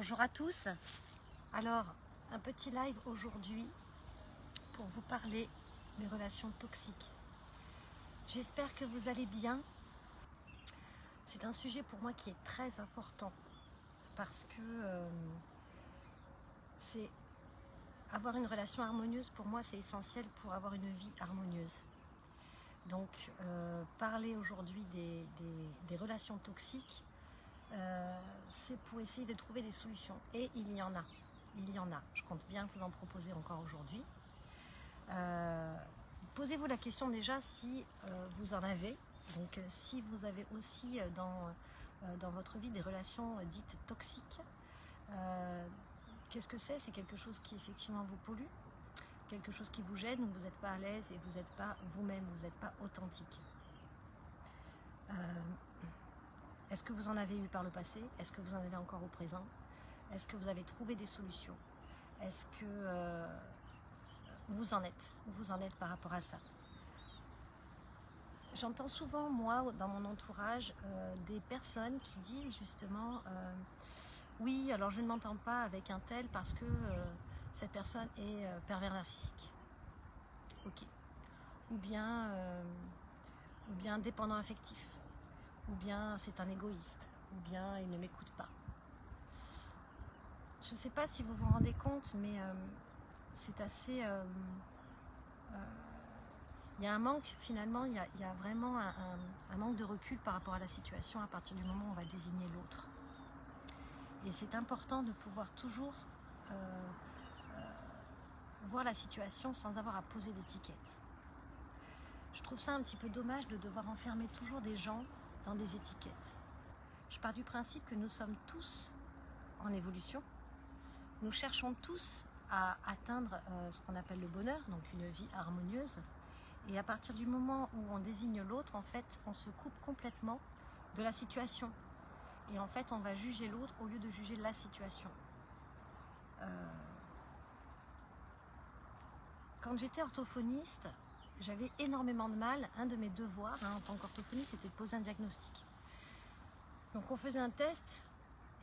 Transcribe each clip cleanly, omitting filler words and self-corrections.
Bonjour à tous. Alors, un petit live aujourd'hui pour vous parler des relations toxiques. J'espère que vous allez bien. C'est un sujet pour moi qui est très important parce que c'est avoir une relation harmonieuse, pour moi c'est essentiel pour avoir une vie harmonieuse. Donc parler aujourd'hui des relations toxiques, c'est pour essayer de trouver des solutions. Et il y en a. Je compte bien vous en proposer encore aujourd'hui. Posez-vous la question déjà si vous en avez. Donc si vous avez aussi dans votre vie des relations dites toxiques, qu'est-ce que c'est? C'est quelque chose qui effectivement vous pollue, quelque chose qui vous gêne, où vous n'êtes pas à l'aise et vous n'êtes pas vous-même, vous n'êtes pas authentique. Est-ce que vous en avez eu par le passé? Est-ce que vous en avez encore au présent? Est-ce que vous avez trouvé des solutions? Est-ce que où vous en êtes par rapport à ça? J'entends souvent, moi, dans mon entourage, des personnes qui disent justement oui, alors je ne m'entends pas avec un tel parce que cette personne est pervers narcissique. Ok. Ou bien dépendant affectif. Ou bien c'est un égoïste. Ou bien il ne m'écoute pas. Je ne sais pas si vous vous rendez compte, mais c'est assez... il y a un manque, finalement, il y a vraiment un manque de recul par rapport à la situation à partir du moment où on va désigner l'autre. Et c'est important de pouvoir toujours voir la situation sans avoir à poser d'étiquette. Je trouve ça un petit peu dommage de devoir enfermer toujours des gens dans des étiquettes. Je pars du principe que nous sommes tous en évolution. Nous cherchons tous à atteindre ce qu'on appelle le bonheur, donc une vie harmonieuse. Et à partir du moment où on désigne l'autre, en fait, on se coupe complètement de la situation. Et en fait, on va juger l'autre au lieu de juger la situation. Quand j'étais orthophoniste, j'avais énormément de mal. Un de mes devoirs en tant qu'orthophoniste, c'était de poser un diagnostic. Donc on faisait un test,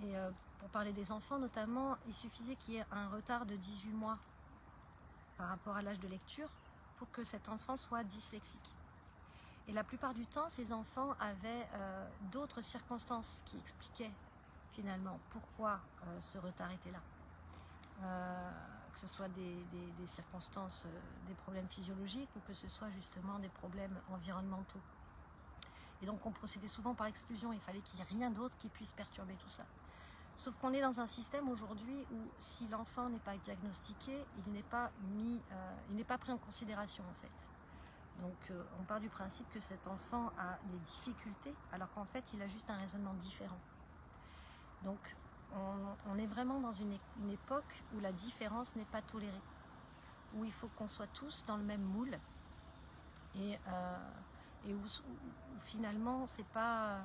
et pour parler des enfants notamment, il suffisait qu'il y ait un retard de 18 mois par rapport à l'âge de lecture pour que cet enfant soit dyslexique. Et la plupart du temps, ces enfants avaient d'autres circonstances qui expliquaient finalement pourquoi ce retard était là. Que ce soit des circonstances, des problèmes physiologiques ou que ce soit justement des problèmes environnementaux. Et donc on procédait souvent par exclusion, il fallait qu'il n'y ait rien d'autre qui puisse perturber tout ça. Sauf qu'on est dans un système aujourd'hui où si l'enfant n'est pas diagnostiqué, il n'est pas pris en considération en fait. Donc on part du principe que cet enfant a des difficultés alors qu'en fait il a juste un raisonnement différent. Donc on est vraiment dans une époque où la différence n'est pas tolérée, où il faut qu'on soit tous dans le même moule et où finalement c'est pas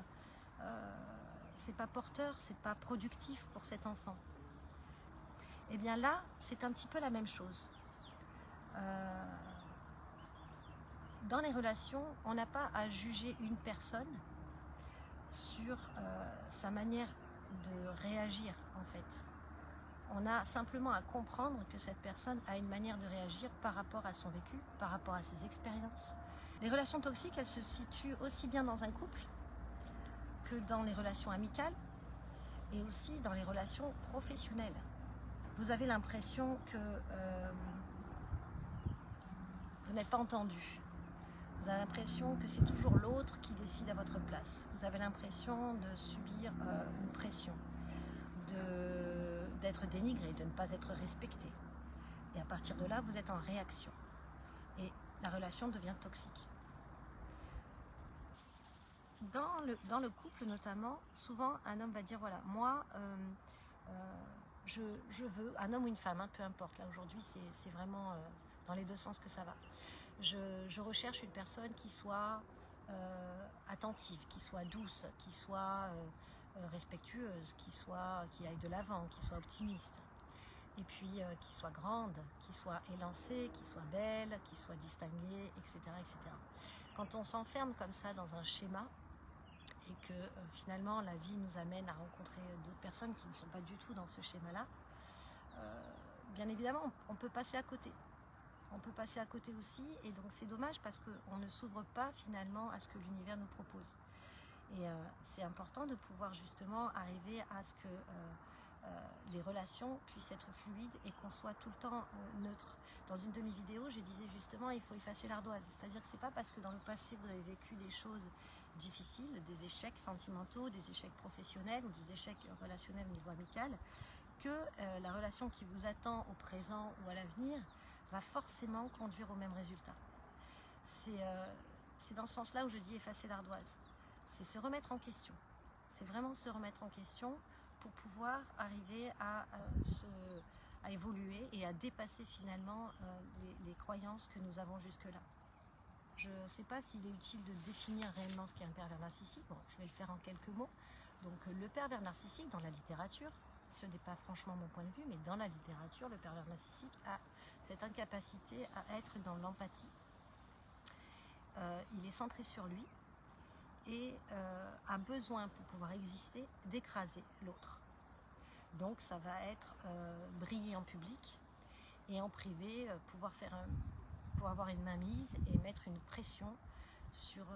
porteur, c'est pas productif pour cet enfant. Et bien là, c'est un petit peu la même chose. Dans les relations, on n'a pas à juger une personne sur sa manière de réagir en fait. On a simplement à comprendre que cette personne a une manière de réagir par rapport à son vécu, par rapport à ses expériences. Les relations toxiques, elles se situent aussi bien dans un couple que dans les relations amicales et aussi dans les relations professionnelles. Vous avez l'impression que vous n'êtes pas entendu. Vous avez l'impression que c'est toujours l'autre qui décide à votre place. Vous avez l'impression de subir une pression, d'être dénigré, de ne pas être respecté. Et à partir de là, vous êtes en réaction. Et la relation devient toxique. Dans le couple notamment, souvent un homme va dire voilà, moi je veux, un homme ou une femme, peu importe, là aujourd'hui c'est vraiment dans les deux sens que ça va. Je recherche une personne qui soit attentive, qui soit douce, qui soit respectueuse, qui aille de l'avant, qui soit optimiste. Et puis qui soit grande, qui soit élancée, qui soit belle, qui soit distinguée, etc. etc. Quand on s'enferme comme ça dans un schéma, et que finalement la vie nous amène à rencontrer d'autres personnes qui ne sont pas du tout dans ce schéma-là, bien évidemment, on peut passer à côté. On peut passer à côté aussi, et donc c'est dommage parce qu'on ne s'ouvre pas finalement à ce que l'univers nous propose. Et c'est important de pouvoir justement arriver à ce que les relations puissent être fluides et qu'on soit tout le temps neutre. Dans une de mes vidéos, je disais justement il faut effacer l'ardoise. C'est-à-dire que c'est pas parce que dans le passé vous avez vécu des choses difficiles, des échecs sentimentaux, des échecs professionnels ou des échecs relationnels au niveau amical, que la relation qui vous attend au présent ou à l'avenir va forcément conduire au même résultat. C'est dans ce sens-là où je dis effacer l'ardoise. C'est se remettre en question. C'est vraiment se remettre en question pour pouvoir arriver à évoluer et à dépasser finalement les croyances que nous avons jusque-là. Je ne sais pas s'il est utile de définir réellement ce qu'est un pervers narcissique. Bon, je vais le faire en quelques mots. Donc le pervers narcissique dans la littérature, ce n'est pas franchement mon point de vue, mais dans la littérature, le pervers narcissique a cette incapacité à être dans l'empathie. Il est centré sur lui et a besoin, pour pouvoir exister, d'écraser l'autre. Donc ça va être briller en public et en privé, pouvoir avoir une mainmise et mettre une pression sur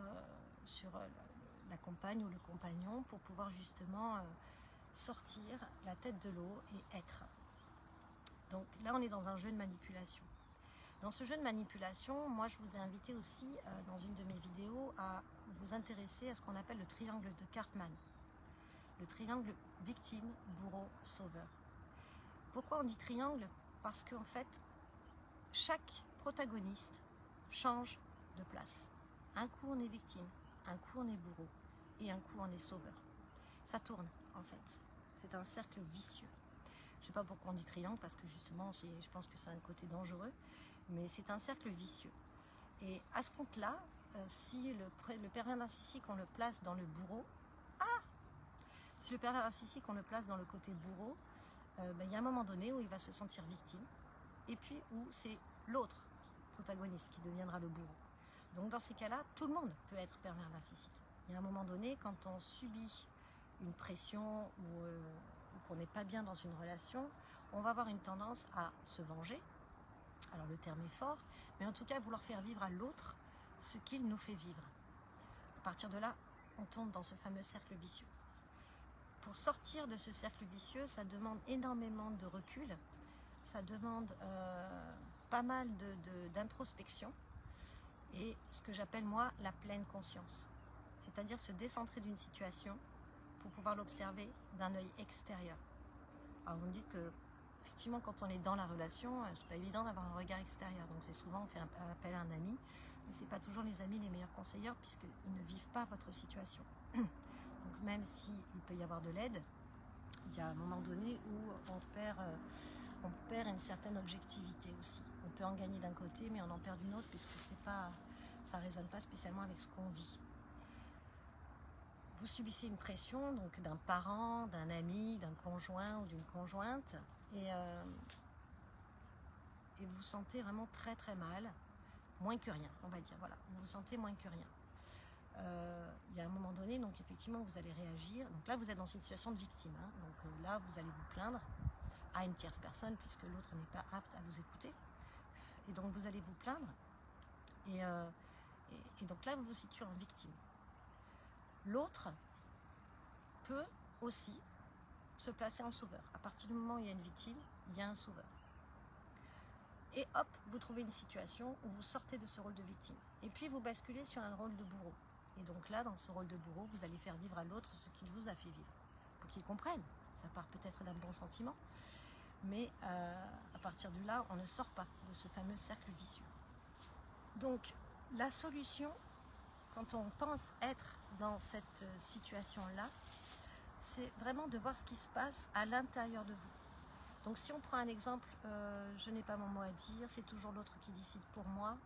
la compagne ou le compagnon pour pouvoir justement sortir la tête de l'eau et être. Donc là on est dans un jeu de manipulation. Dans ce jeu de manipulation, moi je vous ai invité aussi dans une de mes vidéos à vous intéresser à ce qu'on appelle le triangle de Karpman. Le triangle victime, bourreau, sauveur. Pourquoi on dit triangle? Parce qu'en fait, chaque protagoniste change de place. Un coup on est victime, un coup on est bourreau et un coup on est sauveur. Ça tourne en fait. C'est un cercle vicieux. Je ne sais pas pourquoi on dit triangle, parce que justement, je pense que c'est un côté dangereux, mais c'est un cercle vicieux. Et à ce compte-là, si le pervers narcissique, on le place dans le bourreau, si le pervers narcissique, on le place dans le côté bourreau, il y a un moment donné où il va se sentir victime, et puis où c'est l'autre protagoniste qui deviendra le bourreau. Donc dans ces cas-là, tout le monde peut être pervers narcissique. Il y a un moment donné, quand on subit une pression ou qu'on n'est pas bien dans une relation, on va avoir une tendance à se venger. Alors le terme est fort, mais en tout cas vouloir faire vivre à l'autre ce qu'il nous fait vivre. À partir de là, on tombe dans ce fameux cercle vicieux. Pour sortir de ce cercle vicieux, ça demande énormément de recul, ça demande pas mal d'introspection et ce que j'appelle moi la pleine conscience. C'est-à-dire se décentrer d'une situation pour pouvoir l'observer d'un œil extérieur. Alors vous me dites que effectivement quand on est dans la relation, c'est pas évident d'avoir un regard extérieur. Donc c'est souvent on fait appel à un ami, mais c'est pas toujours les amis les meilleurs conseillers puisqu'ils ne vivent pas votre situation. Donc même s'il peut y avoir de l'aide, il y a un moment donné où on perd une certaine objectivité aussi. On peut en gagner d'un côté, mais on en perd d'une autre puisque ça ne résonne pas spécialement avec ce qu'on vit. Vous subissez une pression donc d'un parent, d'un ami, d'un conjoint ou d'une conjointe et vous vous sentez vraiment très très mal, moins que rien, on va dire, voilà, vous vous sentez moins que rien. Il y a un moment donné, donc effectivement vous allez réagir, donc là vous êtes dans une situation de victime, hein, donc là vous allez vous plaindre à une tierce personne puisque l'autre n'est pas apte à vous écouter, et donc vous allez vous plaindre, et donc là vous vous situez en victime. L'autre peut aussi se placer en sauveur. À partir du moment où il y a une victime, il y a un sauveur. Et hop, vous trouvez une situation où vous sortez de ce rôle de victime. Et puis vous basculez sur un rôle de bourreau. Et donc là, dans ce rôle de bourreau, vous allez faire vivre à l'autre ce qu'il vous a fait vivre. Pour qu'il comprenne. Ça part peut-être d'un bon sentiment. Mais à partir de là, on ne sort pas de ce fameux cercle vicieux. Donc, la solution, quand on pense être dans cette situation-là, c'est vraiment de voir ce qui se passe à l'intérieur de vous. Donc si on prend un exemple, je n'ai pas mon mot à dire, c'est toujours l'autre qui décide pour moi,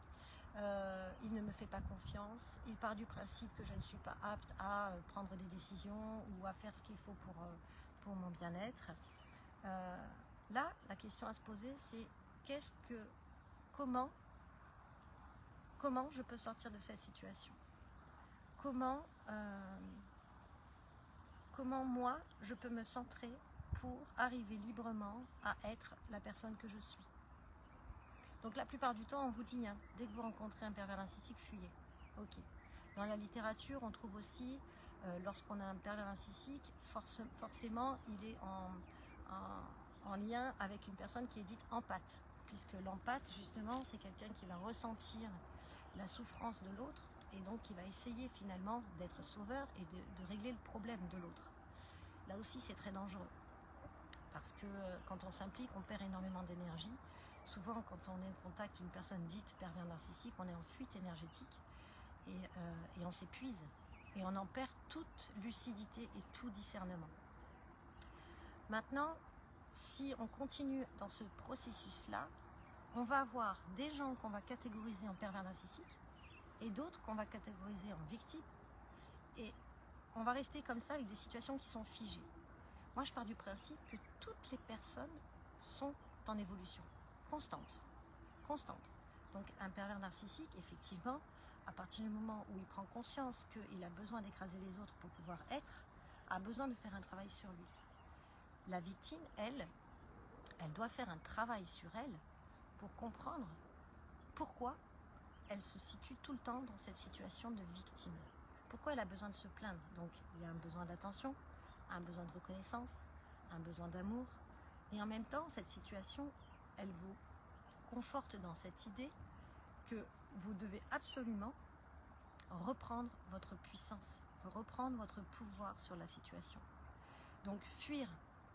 il ne me fait pas confiance, il part du principe que je ne suis pas apte à prendre des décisions ou à faire ce qu'il faut pour mon bien-être. Là, la question à se poser, c'est comment je peux sortir de cette situation? Comment comment moi, je peux me centrer pour arriver librement à être la personne que je suis. Donc la plupart du temps, on vous dit, hein, dès que vous rencontrez un pervers narcissique, fuyez. Ok. Dans la littérature, on trouve aussi, lorsqu'on a un pervers narcissique, forcément, il est en lien avec une personne qui est dite empathe. Puisque l'empathe, justement, c'est quelqu'un qui va ressentir la souffrance de l'autre et donc qui va essayer finalement d'être sauveur et de régler le problème de l'autre. Là aussi, c'est très dangereux. Parce que quand on s'implique, on perd énormément d'énergie. Souvent, quand on est en contact d'une personne dite pervers narcissique, on est en fuite énergétique et on s'épuise. Et on en perd toute lucidité et tout discernement. Maintenant, si on continue dans ce processus-là, on va avoir des gens qu'on va catégoriser en pervers narcissiques et d'autres qu'on va catégoriser en victimes. Et on va rester comme ça avec des situations qui sont figées. Moi, je pars du principe que toutes les personnes sont en évolution, constante. Donc, un pervers narcissique, effectivement, à partir du moment où il prend conscience qu'il a besoin d'écraser les autres pour pouvoir être, a besoin de faire un travail sur lui. La victime, elle doit faire un travail sur elle pour comprendre pourquoi elle se situe tout le temps dans cette situation de victime. Pourquoi elle a besoin de se plaindre? Donc, il y a un besoin d'attention, un besoin de reconnaissance, un besoin d'amour. Et en même temps, cette situation, elle vous conforte dans cette idée que vous devez absolument reprendre votre puissance, reprendre votre pouvoir sur la situation. Donc, fuir,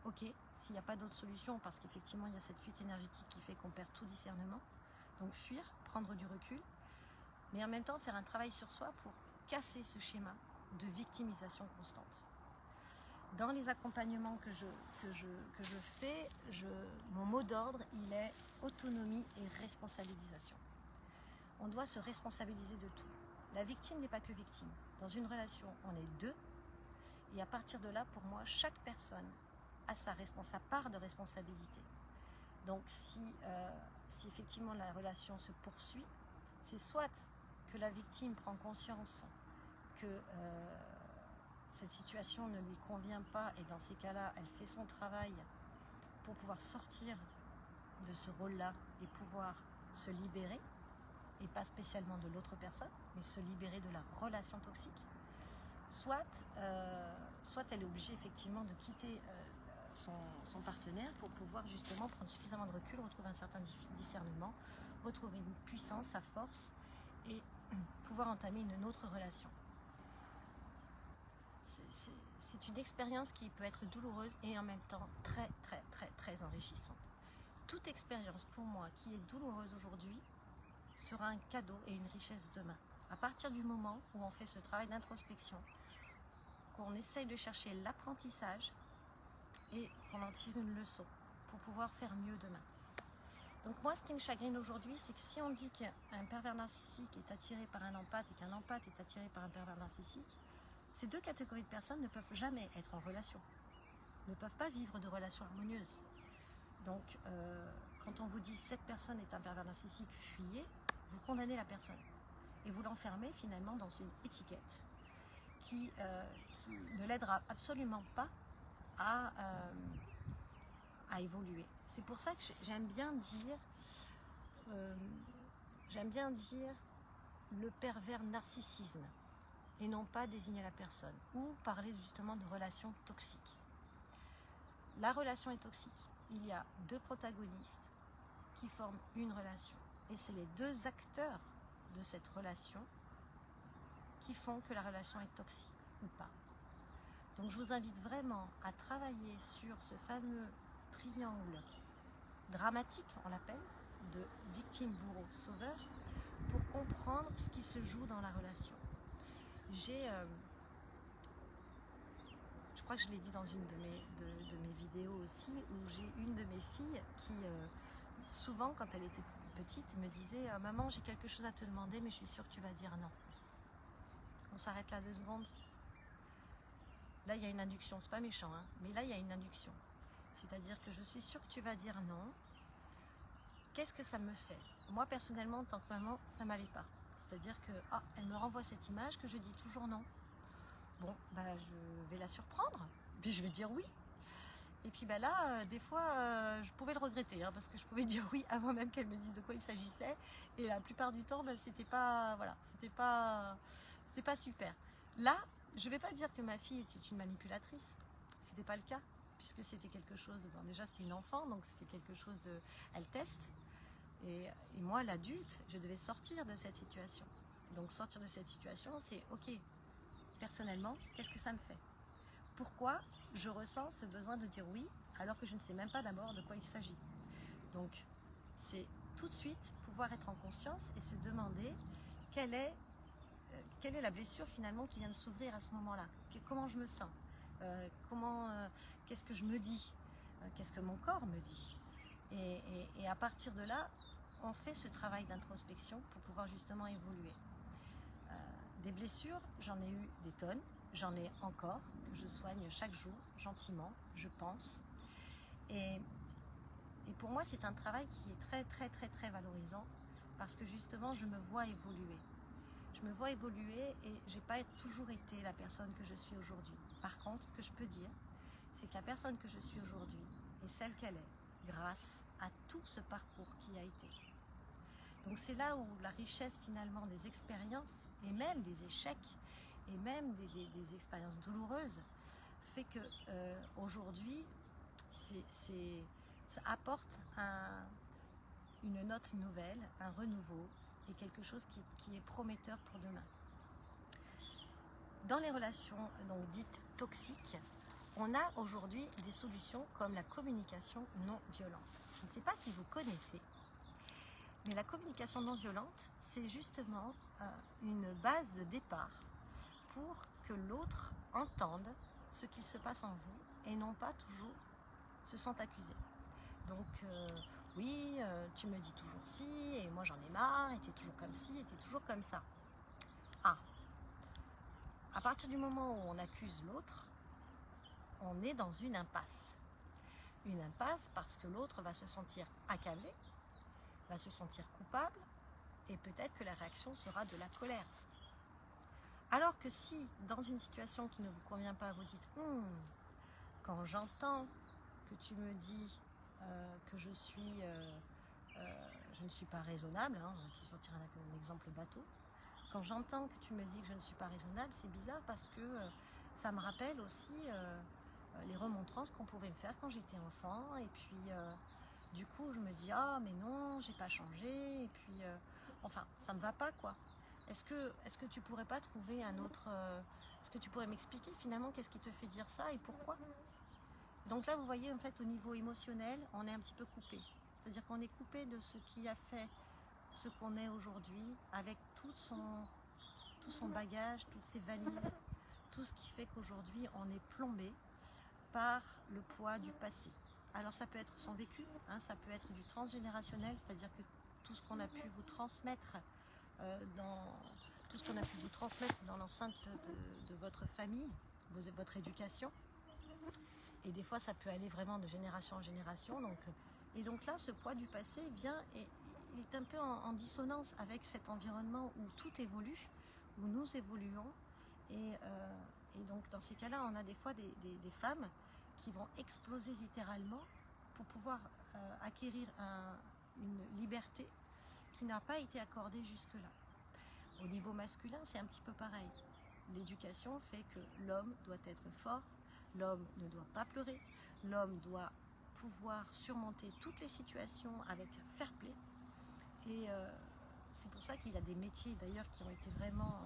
ok, s'il n'y a pas d'autre solution, parce qu'effectivement, il y a cette fuite énergétique qui fait qu'on perd tout discernement. Donc, fuir, prendre du recul, mais en même temps, faire un travail sur soi pour casser ce schéma de victimisation constante. Dans les accompagnements que je fais, mon mot d'ordre, il est autonomie et responsabilisation. On doit se responsabiliser de tout. La victime n'est pas que victime. Dans une relation, on est deux. Et à partir de là, pour moi, chaque personne a sa part de responsabilité. Donc si effectivement la relation se poursuit, c'est soit que la victime prend conscience que cette situation ne lui convient pas et dans ces cas-là, elle fait son travail pour pouvoir sortir de ce rôle-là et pouvoir se libérer, et pas spécialement de l'autre personne, mais se libérer de la relation toxique. Soit elle est obligée effectivement de quitter son partenaire pour pouvoir justement prendre suffisamment de recul, retrouver un certain discernement, retrouver une puissance, sa force et pouvoir entamer une autre relation. C'est une expérience qui peut être douloureuse et en même temps très très très très enrichissante. Toute expérience pour moi qui est douloureuse aujourd'hui sera un cadeau et une richesse demain. À partir du moment où on fait ce travail d'introspection, qu'on essaye de chercher l'apprentissage et qu'on en tire une leçon pour pouvoir faire mieux demain. Donc moi, ce qui me chagrine aujourd'hui, c'est que si on dit qu'un pervers narcissique est attiré par un empathe et qu'un empathe est attiré par un pervers narcissique, ces deux catégories de personnes ne peuvent jamais être en relation, ne peuvent pas vivre de relations harmonieuses. Donc, quand on vous dit cette personne est un pervers narcissique, fuyez, vous condamnez la personne et vous l'enfermez finalement dans une étiquette qui ne l'aidera absolument pas à évoluer. C'est pour ça que j'aime bien dire le pervers narcissisme et non pas désigner la personne ou parler justement de relations toxiques. La relation est toxique. Il y a deux protagonistes qui forment une relation et c'est les deux acteurs de cette relation qui font que la relation est toxique ou pas. Donc je vous invite vraiment à travailler sur ce fameux triangle dramatique, on l'appelle, de victime, bourreau, sauveur, pour comprendre ce qui se joue dans la relation. Je crois que je l'ai dit dans une de mes vidéos aussi, où j'ai une de mes filles qui, souvent quand elle était petite, me disait « Maman, j'ai quelque chose à te demander, mais je suis sûre que tu vas dire non. » On s'arrête là 2 secondes. Là, il y a une induction, c'est pas méchant, hein, mais là, il y a une induction. C'est-à-dire que je suis sûre que tu vas dire non. Qu'est-ce que ça me fait? Moi, personnellement, en tant que maman, ça m'allait pas. C'est-à-dire que elle me renvoie cette image que je dis toujours non. bon, bah, je vais la surprendre, puis je vais dire oui. Et puis bah, là, des fois, je pouvais le regretter, hein, parce que je pouvais dire oui avant même qu'elle me dise de quoi il s'agissait. Et la plupart du temps, bah, c'était pas, voilà, c'était pas super. Là, je ne vais pas dire que ma fille était une manipulatrice, c'était pas le cas, puisque c'était quelque chose, bon, déjà c'était une enfant, donc c'était quelque chose de, elle teste. Et moi, l'adulte, je devais sortir de cette situation. Donc sortir de cette situation, c'est ok, personnellement, qu'est-ce que ça me fait? Pourquoi je ressens ce besoin de dire oui alors que je ne sais même pas d'abord de quoi il s'agit? Donc c'est tout de suite pouvoir être en conscience et se demander quelle est la blessure finalement qui vient de s'ouvrir à ce moment-là. Comment je me sens, qu'est-ce que je me dis, qu'est-ce que mon corps me dit. Et à partir de là, on fait ce travail d'introspection pour pouvoir justement évoluer. Des blessures, j'en ai eu des tonnes, j'en ai encore, que je soigne chaque jour, gentiment, je pense. Et pour moi, c'est un travail qui est très, très, très, très valorisant, parce que justement, je me vois évoluer. Je me vois évoluer et je n'ai pas toujours été la personne que je suis aujourd'hui. Par contre, ce que je peux dire, c'est que la personne que je suis aujourd'hui est celle qu'elle est, grâce à tout ce parcours qui a été. Donc c'est là où la richesse finalement des expériences, et même des échecs, et même des expériences douloureuses, fait que aujourd'hui, ça apporte une note nouvelle, un renouveau, et quelque chose qui est prometteur pour demain. Dans les relations donc dites toxiques, on a aujourd'hui des solutions comme la communication non violente. Je ne sais pas si vous connaissez, mais la communication non violente, c'est justement une base de départ pour que l'autre entende ce qu'il se passe en vous et non pas toujours se sente accusé. Donc oui, tu me dis toujours si, et moi j'en ai marre, et tu es toujours comme ci, et tu es toujours comme ça. Ah, à partir du moment où on accuse l'autre, on est dans une impasse. Une impasse parce que l'autre va se sentir accablé, va se sentir coupable, et peut-être que la réaction sera de la colère. Alors que si, dans une situation qui ne vous convient pas, vous dites « quand j'entends que tu me dis que je ne suis pas raisonnable, hein, on va sortir un exemple bateau, quand j'entends que tu me dis que je ne suis pas raisonnable, c'est bizarre parce que ça me rappelle aussi les remontrances qu'on pouvait me faire quand j'étais enfant, et puis du coup je me dis ah mais non, j'ai pas changé, et puis enfin ça me va pas quoi. Est-ce que tu pourrais pas trouver un autre est-ce que tu pourrais m'expliquer finalement qu'est-ce qui te fait dire ça et pourquoi? Donc là vous voyez en fait au niveau émotionnel on est un petit peu coupé, c'est-à-dire qu'on est coupé de ce qui a fait ce qu'on est aujourd'hui, avec tout son bagage, toutes ses valises, tout ce qui fait qu'aujourd'hui on est plombé par le poids du passé. Alors ça peut être son vécu, hein, ça peut être du transgénérationnel, c'est-à-dire que tout ce qu'on a pu vous transmettre dans l'enceinte de votre famille, votre éducation. Et des fois ça peut aller vraiment de génération en génération. Et donc là ce poids du passé vient et il est un peu en dissonance avec cet environnement où tout évolue, où nous évoluons. Et donc dans ces cas-là, on a des fois des femmes qui vont exploser littéralement pour pouvoir acquérir une liberté qui n'a pas été accordée jusque-là. Au niveau masculin, c'est un petit peu pareil. L'éducation fait que l'homme doit être fort, l'homme ne doit pas pleurer, l'homme doit pouvoir surmonter toutes les situations avec fair play. Et c'est pour ça qu'il y a des métiers d'ailleurs qui ont été vraiment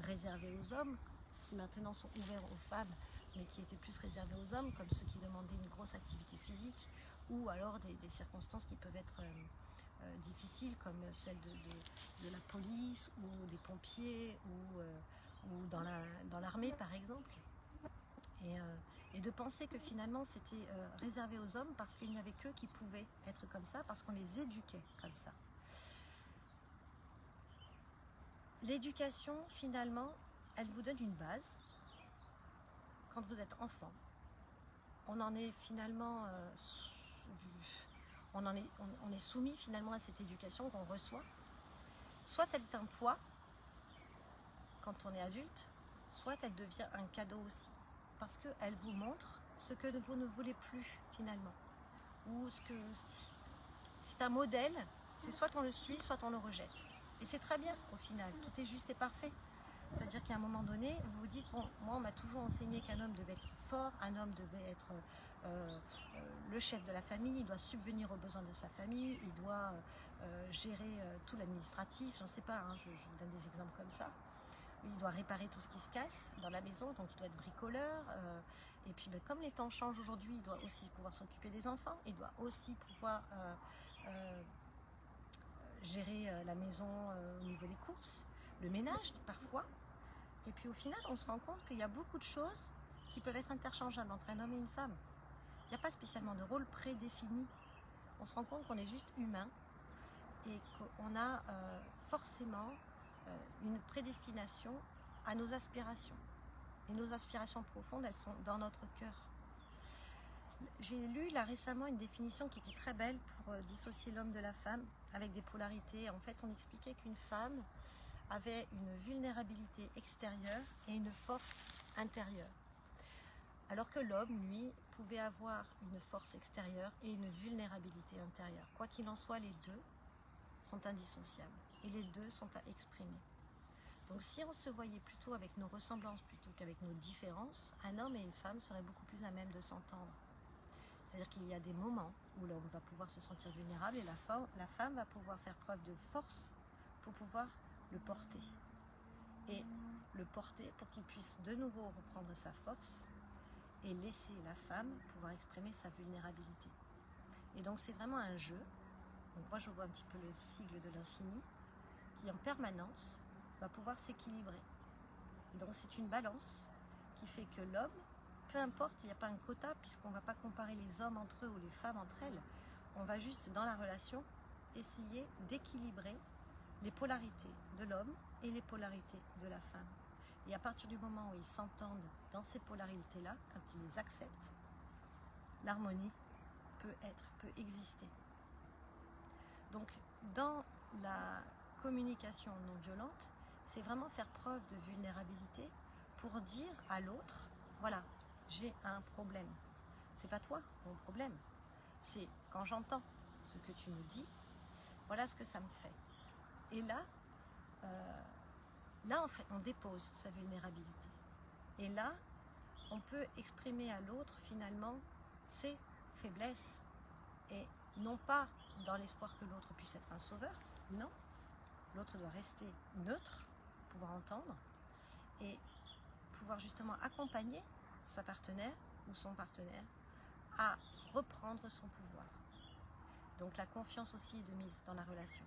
réservés aux hommes, qui maintenant sont ouverts aux femmes, mais qui étaient plus réservés aux hommes, comme ceux qui demandaient une grosse activité physique, ou alors des circonstances qui peuvent être difficiles, comme celle de la police, ou des pompiers, ou dans l'armée par exemple. Et de penser que finalement c'était réservé aux hommes parce qu'il n'y avait qu'eux qui pouvaient être comme ça, parce qu'on les éduquait comme ça. L'éducation, finalement, elle vous donne une base. Quand vous êtes enfant, on en est finalement, on est soumis finalement à cette éducation qu'on reçoit. Soit elle est un poids quand on est adulte, soit elle devient un cadeau aussi. Parce qu'elle vous montre ce que vous ne voulez plus finalement. Ou ce que c'est un modèle, c'est soit on le suit, soit on le rejette. Et c'est très bien au final, tout est juste et parfait. C'est-à-dire qu'à un moment donné, vous vous dites, bon, moi on m'a toujours enseigné qu'un homme devait être fort, un homme devait être le chef de la famille, il doit subvenir aux besoins de sa famille, il doit gérer tout l'administratif, j'en sais pas, hein, je vous donne des exemples comme ça. Il doit réparer tout ce qui se casse dans la maison, donc il doit être bricoleur. Et puis comme les temps changent aujourd'hui, il doit aussi pouvoir s'occuper des enfants, il doit aussi pouvoir gérer la maison au niveau des courses, le ménage parfois. Et puis au final, on se rend compte qu'il y a beaucoup de choses qui peuvent être interchangeables entre un homme et une femme. Il n'y a pas spécialement de rôle prédéfini. On se rend compte qu'on est juste humain et qu'on a forcément une prédestination à nos aspirations. Et nos aspirations profondes, elles sont dans notre cœur. J'ai lu là récemment une définition qui était très belle pour dissocier l'homme de la femme avec des polarités. En fait, on expliquait qu'une femme avait une vulnérabilité extérieure et une force intérieure. Alors que l'homme, lui, pouvait avoir une force extérieure et une vulnérabilité intérieure. Quoi qu'il en soit, les deux sont indissociables et les deux sont à exprimer. Donc si on se voyait plutôt avec nos ressemblances plutôt qu'avec nos différences, un homme et une femme seraient beaucoup plus à même de s'entendre. C'est-à-dire qu'il y a des moments où l'homme va pouvoir se sentir vulnérable et la femme va pouvoir faire preuve de force pour pouvoir le porter. Et le porter pour qu'il puisse de nouveau reprendre sa force et laisser la femme pouvoir exprimer sa vulnérabilité. Et donc c'est vraiment un jeu. Donc moi je vois un petit peu le sigle de l'infini qui en permanence va pouvoir s'équilibrer. Donc c'est une balance qui fait que l'homme, peu importe, il n'y a pas un quota puisqu'on ne va pas comparer les hommes entre eux ou les femmes entre elles. On va juste dans la relation essayer d'équilibrer les polarités de l'homme et les polarités de la femme. Et à partir du moment où ils s'entendent dans ces polarités-là, quand ils les acceptent, l'harmonie peut exister. Donc dans la communication non violente, c'est vraiment faire preuve de vulnérabilité pour dire à l'autre, voilà, j'ai un problème. C'est pas toi mon problème, c'est quand j'entends ce que tu me dis, voilà ce que ça me fait. Et là, on dépose sa vulnérabilité. Et là, on peut exprimer à l'autre finalement ses faiblesses et non pas dans l'espoir que l'autre puisse être un sauveur, non. L'autre doit rester neutre, pouvoir entendre et pouvoir justement accompagner sa partenaire ou son partenaire à reprendre son pouvoir. Donc la confiance aussi est de mise dans la relation.